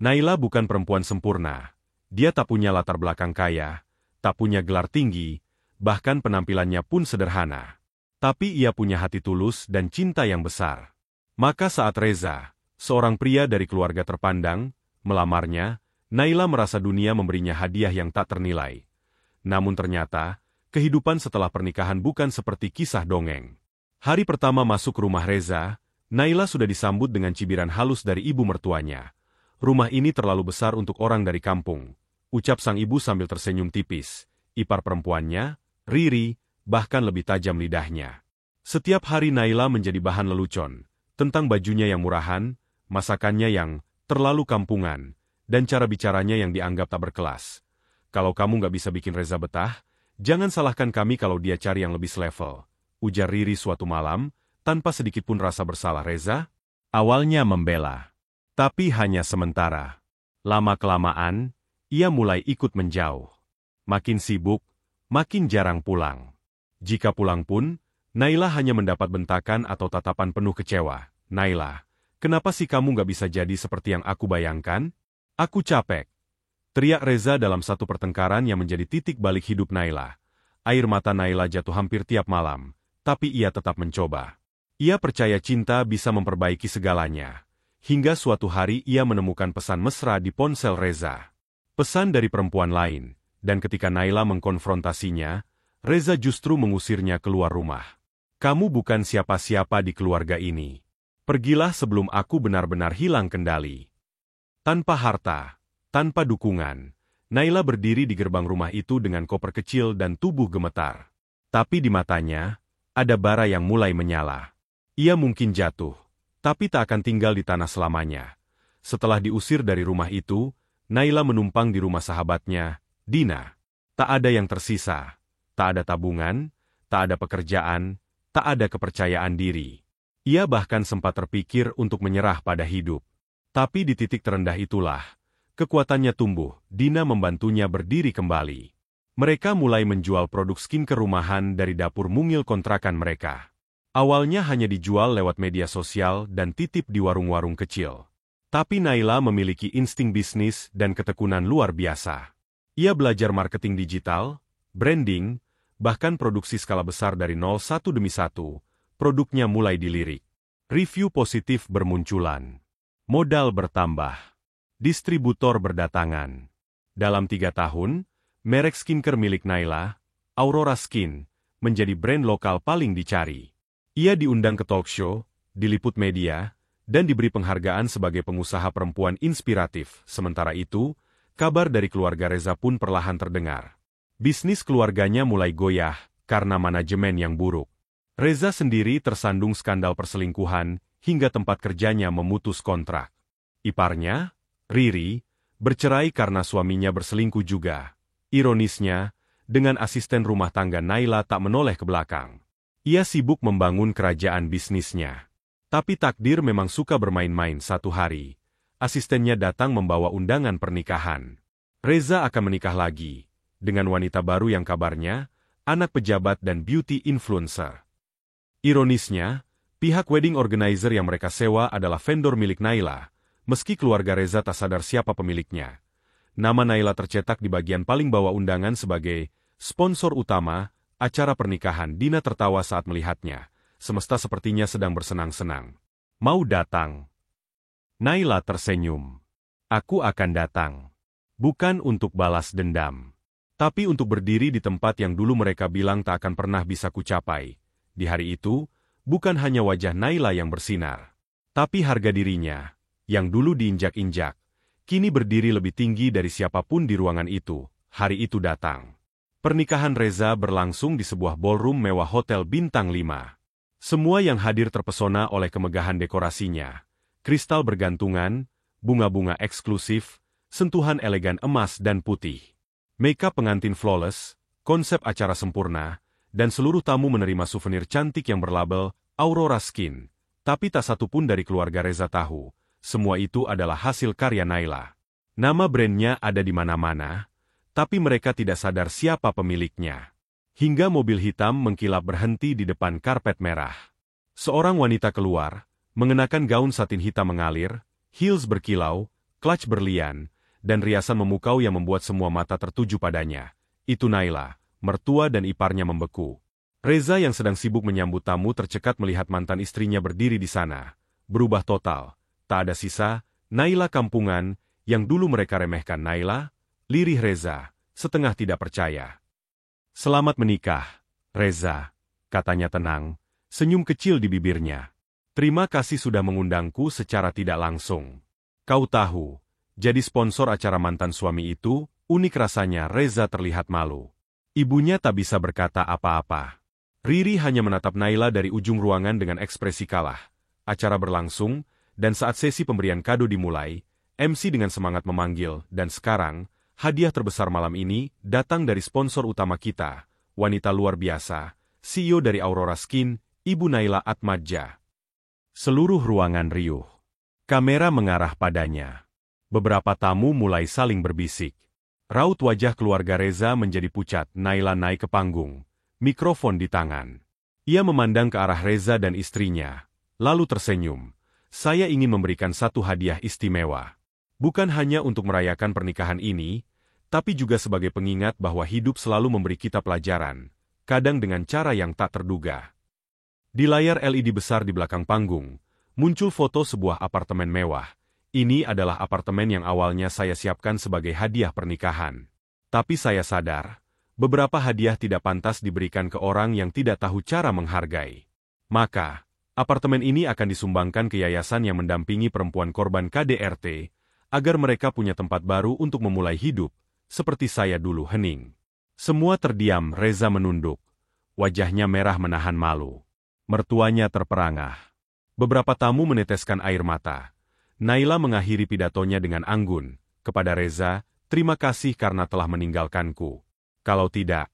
Naila bukan perempuan sempurna. Dia tak punya latar belakang kaya, tak punya gelar tinggi, bahkan penampilannya pun sederhana. Tapi ia punya hati tulus dan cinta yang besar. Maka saat Reza, seorang pria dari keluarga terpandang, melamarnya, Naila merasa dunia memberinya hadiah yang tak ternilai. Namun ternyata, kehidupan setelah pernikahan bukan seperti kisah dongeng. Hari pertama masuk rumah Reza, Naila sudah disambut dengan cibiran halus dari ibu mertuanya. "Rumah ini terlalu besar untuk orang dari kampung," ucap sang ibu sambil tersenyum tipis. Ipar perempuannya, Riri, bahkan lebih tajam lidahnya. Setiap hari Naila menjadi bahan lelucon, tentang bajunya yang murahan, masakannya yang terlalu kampungan, dan cara bicaranya yang dianggap tak berkelas. "Kalau kamu nggak bisa bikin Reza betah, jangan salahkan kami kalau dia cari yang lebih selevel," ujar Riri suatu malam, tanpa sedikit pun rasa bersalah. Reza awalnya membela, tapi hanya sementara. Lama-kelamaan, ia mulai ikut menjauh. Makin sibuk, makin jarang pulang. Jika pulang pun, Naila hanya mendapat bentakan atau tatapan penuh kecewa. "Naila, kenapa sih kamu nggak bisa jadi seperti yang aku bayangkan? Aku capek," teriak Reza dalam satu pertengkaran yang menjadi titik balik hidup Naila. Air mata Naila jatuh hampir tiap malam, tapi ia tetap mencoba. Ia percaya cinta bisa memperbaiki segalanya. Hingga suatu hari ia menemukan pesan mesra di ponsel Reza. Pesan dari perempuan lain, dan ketika Naila mengkonfrontasinya, Reza justru mengusirnya keluar rumah. "Kamu bukan siapa-siapa di keluarga ini. Pergilah sebelum aku benar-benar hilang kendali." Tanpa harta, tanpa dukungan, Naila berdiri di gerbang rumah itu dengan koper kecil dan tubuh gemetar. Tapi di matanya, ada bara yang mulai menyala. Ia mungkin jatuh, tapi tak akan tinggal di tanah selamanya. Setelah diusir dari rumah itu, Naila menumpang di rumah sahabatnya, Dina. Tak ada yang tersisa. Tak ada tabungan, tak ada pekerjaan, tak ada kepercayaan diri. Ia bahkan sempat terpikir untuk menyerah pada hidup. Tapi di titik terendah itulah, kekuatannya tumbuh. Dina membantunya berdiri kembali. Mereka mulai menjual produk skincare rumahan dari dapur mungil kontrakan mereka. Awalnya hanya dijual lewat media sosial dan titip di warung-warung kecil. Tapi Naila memiliki insting bisnis dan ketekunan luar biasa. Ia belajar marketing digital, branding, bahkan produksi skala besar dari nol satu demi satu. Produknya mulai dilirik. Review positif bermunculan. Modal bertambah. Distributor berdatangan. Dalam 3 tahun, merek skincare milik Naila, Aurora Skin, menjadi brand lokal paling dicari. Ia diundang ke talk show, diliput media, dan diberi penghargaan sebagai pengusaha perempuan inspiratif. Sementara itu, kabar dari keluarga Reza pun perlahan terdengar. Bisnis keluarganya mulai goyah karena manajemen yang buruk. Reza sendiri tersandung skandal perselingkuhan hingga tempat kerjanya memutus kontrak. Iparnya, Riri, bercerai karena suaminya berselingkuh juga. Ironisnya, dengan asisten rumah tangga Naila tak menoleh ke belakang. Ia sibuk membangun kerajaan bisnisnya. Tapi takdir memang suka bermain-main. Satu hari, asistennya datang membawa undangan pernikahan. Reza akan menikah lagi, dengan wanita baru yang kabarnya, anak pejabat dan beauty influencer. Ironisnya, pihak wedding organizer yang mereka sewa adalah vendor milik Naila, meski keluarga Reza tak sadar siapa pemiliknya. Nama Naila tercetak di bagian paling bawah undangan sebagai sponsor utama acara pernikahan. Dina tertawa saat melihatnya. Semesta sepertinya sedang bersenang-senang. "Mau datang?" Naila tersenyum. "Aku akan datang. Bukan untuk balas dendam, tapi untuk berdiri di tempat yang dulu mereka bilang tak akan pernah bisa kucapai." Di hari itu, bukan hanya wajah Naila yang bersinar, tapi harga dirinya, yang dulu diinjak-injak, kini berdiri lebih tinggi dari siapapun di ruangan itu. Hari itu datang. Pernikahan Reza berlangsung di sebuah ballroom mewah hotel bintang 5. Semua yang hadir terpesona oleh kemegahan dekorasinya. Kristal bergantungan, bunga-bunga eksklusif, sentuhan elegan emas dan putih. Makeup pengantin flawless, konsep acara sempurna, dan seluruh tamu menerima souvenir cantik yang berlabel Aurora Skin. Tapi tak satu pun dari keluarga Reza tahu, semua itu adalah hasil karya Naila. Nama brandnya ada di mana-mana, tapi mereka tidak sadar siapa pemiliknya. Hingga mobil hitam mengkilap berhenti di depan karpet merah. Seorang wanita keluar, mengenakan gaun satin hitam mengalir, heels berkilau, clutch berlian, dan riasan memukau yang membuat semua mata tertuju padanya. Itu Naila, mertua dan iparnya membeku. Reza yang sedang sibuk menyambut tamu tercekat melihat mantan istrinya berdiri di sana. Berubah total. Tak ada sisa, Naila kampungan, yang dulu mereka remehkan Naila, lirih Reza, setengah tidak percaya. Selamat menikah, Reza, katanya tenang, senyum kecil di bibirnya. Terima kasih sudah mengundangku secara tidak langsung. Kau tahu, jadi sponsor acara mantan suami itu, unik rasanya Reza terlihat malu. Ibunya tak bisa berkata apa-apa. Riri hanya menatap Naila dari ujung ruangan dengan ekspresi kalah. Acara berlangsung, dan saat sesi pemberian kado dimulai, MC dengan semangat memanggil, dan sekarang, hadiah terbesar malam ini datang dari sponsor utama kita, wanita luar biasa, CEO dari Aurora Skin, Ibu Naila Atmadja. Seluruh ruangan riuh. Kamera mengarah padanya. Beberapa tamu mulai saling berbisik. Raut wajah keluarga Reza menjadi pucat. Naila naik ke panggung, mikrofon di tangan. Ia memandang ke arah Reza dan istrinya, lalu tersenyum. Saya ingin memberikan satu hadiah istimewa. Bukan hanya untuk merayakan pernikahan ini, tapi juga sebagai pengingat bahwa hidup selalu memberi kita pelajaran, kadang dengan cara yang tak terduga. Di layar LED besar di belakang panggung, muncul foto sebuah apartemen mewah. Ini adalah apartemen yang awalnya saya siapkan sebagai hadiah pernikahan. Tapi saya sadar, beberapa hadiah tidak pantas diberikan ke orang yang tidak tahu cara menghargai. Maka, apartemen ini akan disumbangkan ke yayasan yang mendampingi perempuan korban KDRT, agar mereka punya tempat baru untuk memulai hidup, seperti saya dulu. Hening. Semua terdiam. Reza menunduk. Wajahnya merah menahan malu. Mertuanya terperangah. Beberapa tamu meneteskan air mata. Naila mengakhiri pidatonya dengan anggun. Kepada Reza, terima kasih karena telah meninggalkanku. Kalau tidak,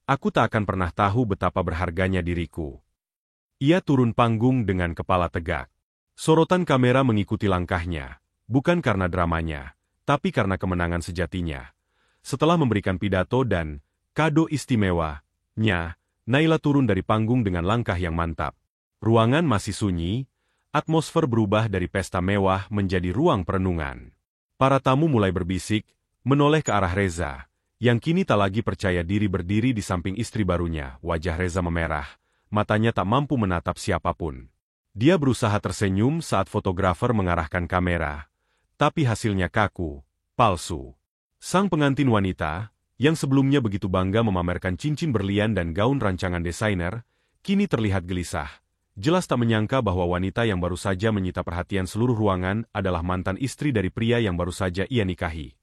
aku tak akan pernah tahu betapa berharganya diriku. Ia turun panggung dengan kepala tegak. Sorotan kamera mengikuti langkahnya, bukan karena dramanya, tapi karena kemenangan sejatinya. Setelah memberikan pidato dan kado istimewanya, Naila turun dari panggung dengan langkah yang mantap. Ruangan masih sunyi, atmosfer berubah dari pesta mewah menjadi ruang perenungan. Para tamu mulai berbisik, menoleh ke arah Reza, yang kini tak lagi percaya diri berdiri di samping istri barunya. Wajah Reza memerah, matanya tak mampu menatap siapapun. Dia berusaha tersenyum saat fotografer mengarahkan kamera, tapi hasilnya kaku, palsu. Sang pengantin wanita, yang sebelumnya begitu bangga memamerkan cincin berlian dan gaun rancangan desainer, kini terlihat gelisah. Jelas tak menyangka bahwa wanita yang baru saja menyita perhatian seluruh ruangan adalah mantan istri dari pria yang baru saja ia nikahi.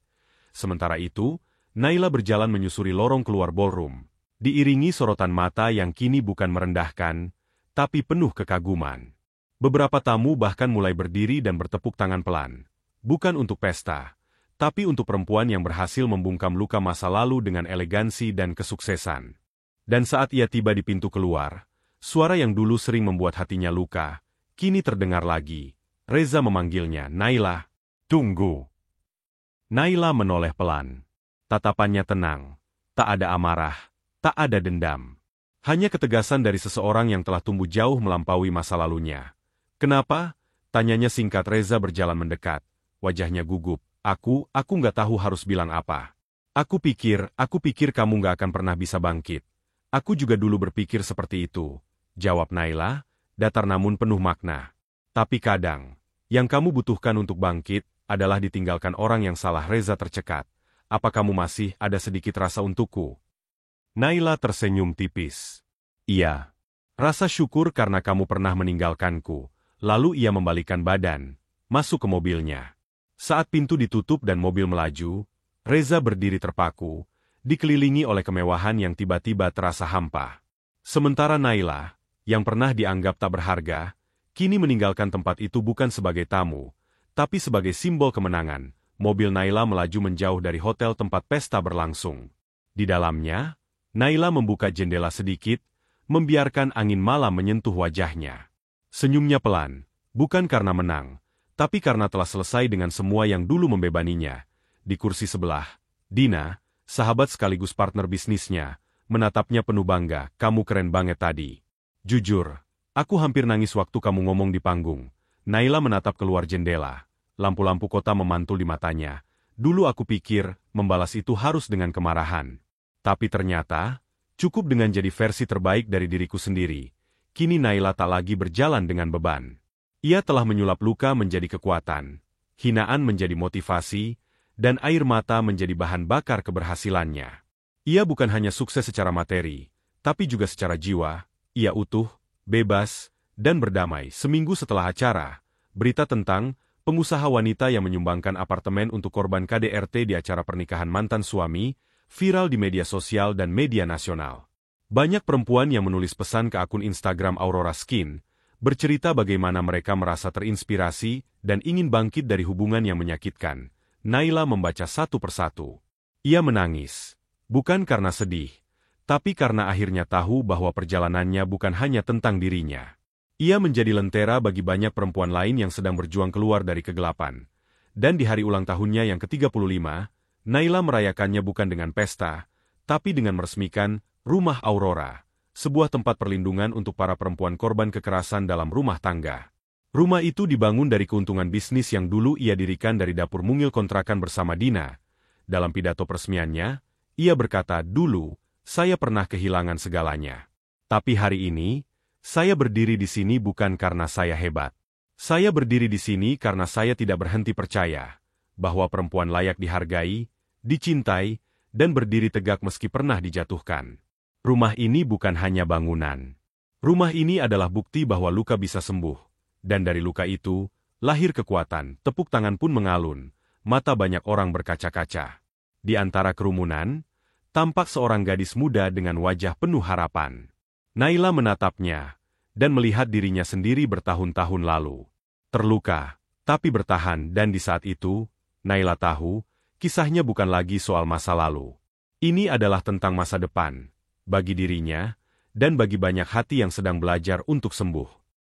Sementara itu, Naila berjalan menyusuri lorong keluar ballroom, diiringi sorotan mata yang kini bukan merendahkan, tapi penuh kekaguman. Beberapa tamu bahkan mulai berdiri dan bertepuk tangan pelan. Bukan untuk pesta, tapi untuk perempuan yang berhasil membungkam luka masa lalu dengan elegansi dan kesuksesan. Dan saat ia tiba di pintu keluar, suara yang dulu sering membuat hatinya luka, kini terdengar lagi. Reza memanggilnya. Naila, tunggu. Naila menoleh pelan. Tatapannya tenang, tak ada amarah, tak ada dendam. Hanya ketegasan dari seseorang yang telah tumbuh jauh melampaui masa lalunya. Kenapa? Tanyanya singkat. Reza berjalan mendekat, wajahnya gugup. Aku nggak tahu harus bilang apa. Aku pikir kamu nggak akan pernah bisa bangkit. Aku juga dulu berpikir seperti itu, jawab Naila, datar namun penuh makna. Tapi kadang, yang kamu butuhkan untuk bangkit, adalah ditinggalkan orang yang salah. Reza tercekat. Apa kamu masih ada sedikit rasa untukku? Naila tersenyum tipis. Iya. Rasa syukur karena kamu pernah meninggalkanku. Lalu ia membalikkan badan, masuk ke mobilnya. Saat pintu ditutup dan mobil melaju, Reza berdiri terpaku, dikelilingi oleh kemewahan yang tiba-tiba terasa hampa. Sementara Naila, yang pernah dianggap tak berharga, kini meninggalkan tempat itu bukan sebagai tamu, tapi sebagai simbol kemenangan. Mobil Naila melaju menjauh dari hotel tempat pesta berlangsung. Di dalamnya, Naila membuka jendela sedikit, membiarkan angin malam menyentuh wajahnya. Senyumnya pelan, bukan karena menang, tapi karena telah selesai dengan semua yang dulu membebaninya. Di kursi sebelah, Dina, sahabat sekaligus partner bisnisnya, menatapnya penuh bangga. Kamu keren banget tadi. Jujur, aku hampir nangis waktu kamu ngomong di panggung. Naila menatap keluar jendela. lampu-lampu kota memantul di matanya. Dulu aku pikir, membalas itu harus dengan kemarahan. Tapi ternyata, cukup dengan jadi versi terbaik dari diriku sendiri. Kini Naila tak lagi berjalan dengan beban. Ia telah menyulap luka menjadi kekuatan, hinaan menjadi motivasi, dan air mata menjadi bahan bakar keberhasilannya. Ia bukan hanya sukses secara materi, tapi juga secara jiwa. Ia utuh, bebas, dan berdamai. Seminggu setelah acara, berita tentang pengusaha wanita yang menyumbangkan apartemen untuk korban KDRT di acara pernikahan mantan suami, viral di media sosial dan media nasional. Banyak perempuan yang menulis pesan ke akun Instagram Aurora Skin, bercerita bagaimana mereka merasa terinspirasi dan ingin bangkit dari hubungan yang menyakitkan. Naila membaca satu persatu. Ia menangis, bukan karena sedih, tapi karena akhirnya tahu bahwa perjalanannya bukan hanya tentang dirinya. Ia menjadi lentera bagi banyak perempuan lain yang sedang berjuang keluar dari kegelapan. Dan di hari ulang tahunnya yang ke-35, Naila merayakannya bukan dengan pesta, tapi dengan meresmikan Rumah Aurora, sebuah tempat perlindungan untuk para perempuan korban kekerasan dalam rumah tangga. Rumah itu dibangun dari keuntungan bisnis yang dulu ia dirikan dari dapur mungil kontrakan bersama Dina. Dalam pidato peresmiannya, ia berkata, "Dulu, saya pernah kehilangan segalanya. Tapi hari ini, saya berdiri di sini bukan karena saya hebat. Saya berdiri di sini karena saya tidak berhenti percaya bahwa perempuan layak dihargai, dicintai, dan berdiri tegak meski pernah dijatuhkan. Rumah ini bukan hanya bangunan. Rumah ini adalah bukti bahwa luka bisa sembuh. Dan dari luka itu, lahir kekuatan." Tepuk tangan pun mengalun, mata banyak orang berkaca-kaca. Di antara kerumunan, tampak seorang gadis muda dengan wajah penuh harapan. Naila menatapnya, dan melihat dirinya sendiri bertahun-tahun lalu. Terluka, tapi bertahan, dan di saat itu, Naila tahu, kisahnya bukan lagi soal masa lalu. Ini adalah tentang masa depan, bagi dirinya, dan bagi banyak hati yang sedang belajar untuk sembuh.